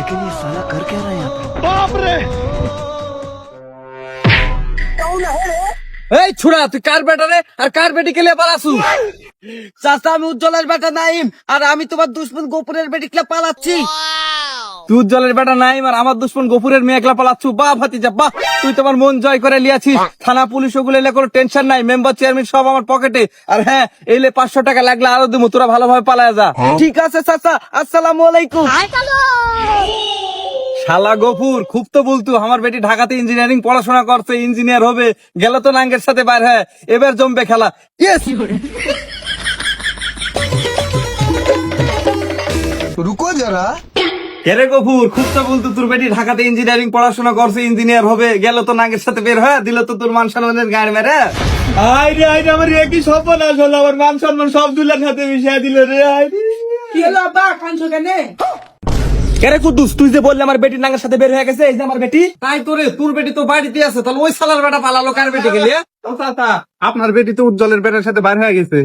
लेकिन ये साला कर क्या रहा है यहाँ पे? এই ছুড়া, তুই কার বেটা রে আর কার বেটি কে লিয়ে পালাছু? চাচা, আমি উজ্জ্বলের বেটা নাইম, আর আমি তোমার দুশ্মন গোপুরের বেটি কে পালাচ্ছি। তুই উজ্জ্বলের বেটা নাইম আর আমার দুশ্মন গোপুরের মেয়ে একলা পালাচ্ছু? বাহ ভাতিজা বাহ, তুই তোমার মন জয় করে লিয়াছিস। থানা পুলিশ ওগুলো এলে কোনো টেনশন নাই, মেম্বার চেয়ারম্যান সব আমার পকেটে। আর হ্যাঁ, এলে 500 টাকা লাগলে আরো দিমু, তোরা ভালোভাবে পালায় যা। ঠিক আছে চাচা, আসসালামু আলাইকুম। শালা গফুর, খুব তো বলতু আমার বেটি ঢাকাতে ইঞ্জিনিয়ারিং পড়াশোনা করছে, ইঞ্জিনিয়ার হবে, গেল তো নাঙ্গের সাথে বাইর। হ্যাঁ, এবার জমবে খেলা। ইয়েস। रुको जरा। কেরে গফুর, খুব তো বলতু তোর বেটি ঢাকাতে ইঞ্জিনিয়ারিং পড়াশোনা করছে, ইঞ্জিনিয়ার হবে, গেল তো নাঙ্গের সাথে বের হয়ে দিল তো তোর মান সম্মানের গাড়ি মেরে। আইরে আমার একই সর্বনাশ হলো, আমার মান সম্মান সব দুলার হাতে মিশিয়ে দিল রে। কি হলো আব্বা, কাঁদছো কেন? কেরে কুদ্দুস, তুই যে বললি আমার বেটি নাঙ্গের সাথে বের হয়ে গেছে, এই যে আমার বেটি। তাই তোরে, তোর বেটি তো বাড়িতে আছে, তাহলে ওই সালার বেটা পালালো কার বেটি গেলে? আপনার বেটি তো উজ্জ্বলের বেটার সাথে বাইর হয়ে গেছে।